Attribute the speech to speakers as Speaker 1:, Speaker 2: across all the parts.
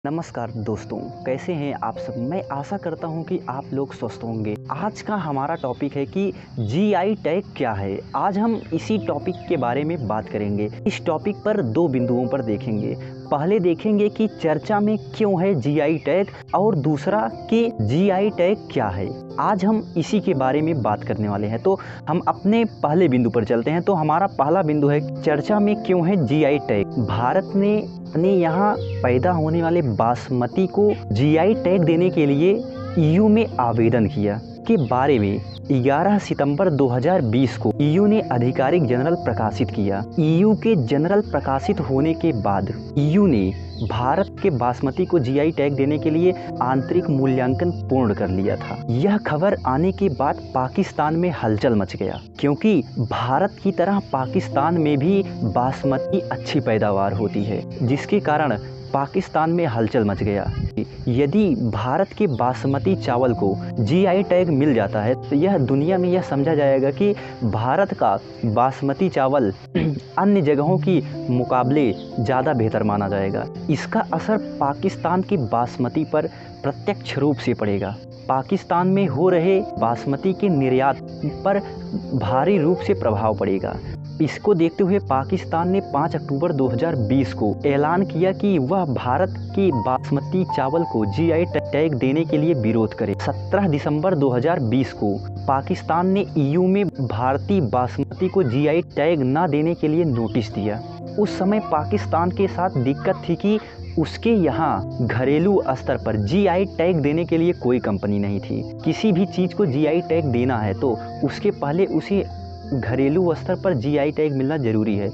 Speaker 1: नमस्कार दोस्तों, कैसे हैं आप सब। मैं आशा करता हूं कि आप लोग स्वस्थ होंगे। आज का हमारा टॉपिक है कि जीआई टैग क्या है। आज हम इसी टॉपिक के बारे में बात करेंगे। इस टॉपिक पर दो बिंदुओं पर देखेंगे। पहले देखेंगे कि चर्चा में क्यों है जीआई टैग, और दूसरा कि जीआई टैग क्या है। आज हम इसी के बारे में बात करने वाले हैं। तो हम अपने पहले बिंदु पर चलते हैं। तो हमारा पहला बिंदु है चर्चा में क्यों है जीआई टैग। भारत ने अपने यहाँ पैदा होने वाले बासमती को जीआई टैग देने के लिए ईयू में आवेदन किया। के बारे में 11 सितंबर 2020 को ईयू ने आधिकारिक जनरल प्रकाशित किया। ईयू के जनरल प्रकाशित होने के बाद ईयू ने भारत के बासमती को जीआई टैग देने के लिए आंतरिक मूल्यांकन पूर्ण कर लिया था। यह खबर आने के बाद पाकिस्तान में हलचल मच गया, क्योंकि भारत की तरह पाकिस्तान में भी बासमती अच्छी पैदावार होती है, जिसके कारण पाकिस्तान में हलचल मच गया। यदि भारत के बासमती चावल को जीआई टैग मिल जाता है तो यह दुनिया में यह समझा जाएगा कि भारत का बासमती चावल अन्य जगहों की मुकाबले ज़्यादा बेहतर माना जाएगा। इसका असर पाकिस्तान की बासमती पर प्रत्यक्ष रूप से पड़ेगा। पाकिस्तान में हो रहे बासमती के निर्यात पर भारी रूप से प्रभाव पड़ेगा। इसको देखते हुए पाकिस्तान ने 5 अक्टूबर 2020 को ऐलान किया कि वह भारत के बासमती चावल को जीआई टैग देने के लिए विरोध करे। 17 दिसंबर 2020 को पाकिस्तान ने ईयू में भारतीय बासमती को जीआई टैग न देने के लिए नोटिस दिया। उस समय पाकिस्तान के साथ दिक्कत थी कि उसके यहाँ घरेलू स्तर पर जीआई टैग देने के लिए कोई कंपनी नहीं थी। किसी भी चीज़ को जीआई टैग देना है तो उसके पहले उसे घरेलू स्तर पर जीआई टैग मिलना ज़रूरी है।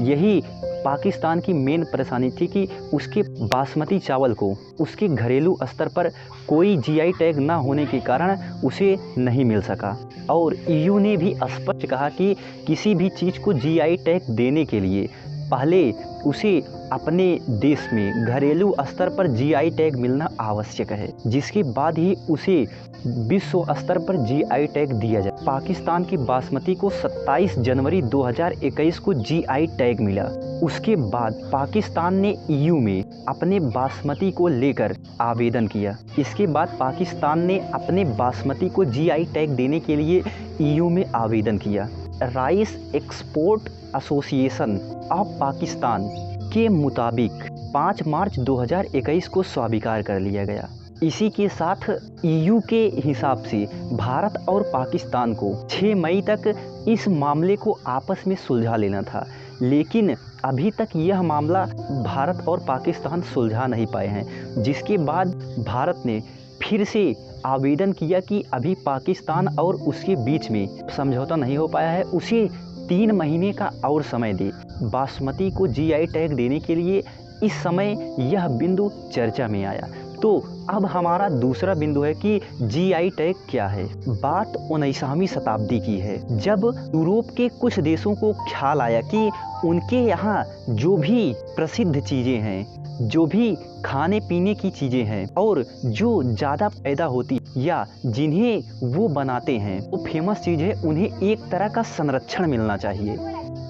Speaker 1: यही पाकिस्तान की मेन परेशानी थी कि उसके बासमती चावल को उसके घरेलू स्तर पर कोई जीआई टैग ना होने के कारण उसे नहीं मिल सका। और ईयू ने भी स्पष्ट कहा कि किसी भी चीज़ को जीआई टैग देने के लिए पहले उसे अपने देश में घरेलू स्तर पर जीआई टैग मिलना आवश्यक है, जिसके बाद ही उसे विश्व स्तर पर जीआई टैग दिया जाए। पाकिस्तान की बासमती को 27 जनवरी 2021 को जीआई टैग मिला। उसके बाद पाकिस्तान ने ईयू में अपने बासमती को लेकर आवेदन किया। इसके बाद पाकिस्तान ने अपने बासमती को जीआई टैग देने के लिए ईयू में आवेदन किया। Rice export association of Pakistan के मुताबिक 5 मार्च 2021 को स्वीकार कर लिया गया। इसी के साथ ईयू के हिसाब से भारत और पाकिस्तान को 6 मई तक इस मामले को आपस में सुलझा लेना था, लेकिन अभी तक यह मामला भारत और पाकिस्तान सुलझा नहीं पाए हैं। जिसके बाद भारत ने फिर से आवेदन किया कि अभी पाकिस्तान और उसके बीच में समझौता नहीं हो पाया है, उसे 3 महीने का और समय दे बासमती को जीआई टैग देने के लिए। इस समय यह बिंदु चर्चा में आया। तो अब हमारा दूसरा बिंदु है कि जीआई टैग क्या है। बात 19वीं शताब्दी की है, जब यूरोप के कुछ देशों को ख्याल आया कि उनके यहाँ जो भी प्रसिद्ध चीज़ें हैं, जो भी खाने पीने की चीज़ें हैं और जो ज़्यादा पैदा होती या जिन्हें वो बनाते हैं वो फेमस चीज़ है, उन्हें एक तरह का संरक्षण मिलना चाहिए,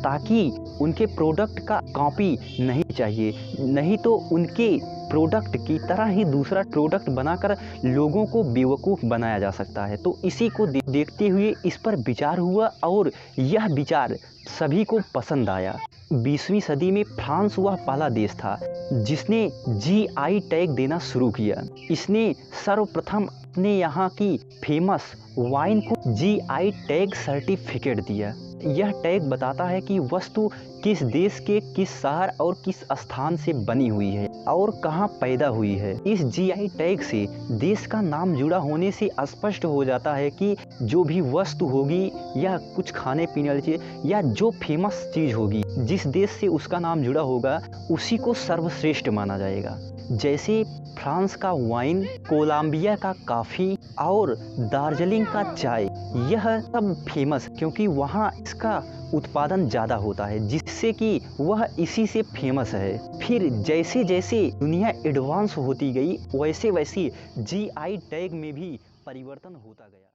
Speaker 1: ताकि उनके प्रोडक्ट का कॉपी नहीं चाहिए, नहीं तो उनके प्रोडक्ट की तरह ही दूसरा प्रोडक्ट बनाकर लोगों को बेवकूफ़ बनाया जा सकता है। तो इसी को देखते हुए इस पर विचार हुआ और यह विचार सभी को पसंद आया। 20वीं सदी में फ्रांस वह पहला देश था जिसने जीआई टैग देना शुरू किया। इसने सर्वप्रथम अपने यहाँ की फेमस वाइन को जीआई टैग सर्टिफिकेट दिया। यह टैग बताता है कि वस्तु किस देश के किस शहर और किस स्थान से बनी हुई है और कहाँ पैदा हुई है। इस जीआई टैग से देश का नाम जुड़ा होने से स्पष्ट हो जाता है कि जो भी वस्तु होगी या कुछ खाने पीने वाली चीज़ या जो फेमस चीज़ होगी, जिस देश से उसका नाम जुड़ा होगा उसी को सर्वश्रेष्ठ माना जाएगा। जैसे फ्रांस का वाइन, कोलंबिया का कॉफ़ी और दार्जिलिंग का चाय, यह सब फेमस क्योंकि वहाँ इसका उत्पादन ज़्यादा होता है, जिससे कि वह इसी से फेमस है। फिर जैसे जैसे दुनिया एडवांस होती गई वैसे वैसे जीआई टैग में भी परिवर्तन होता गया।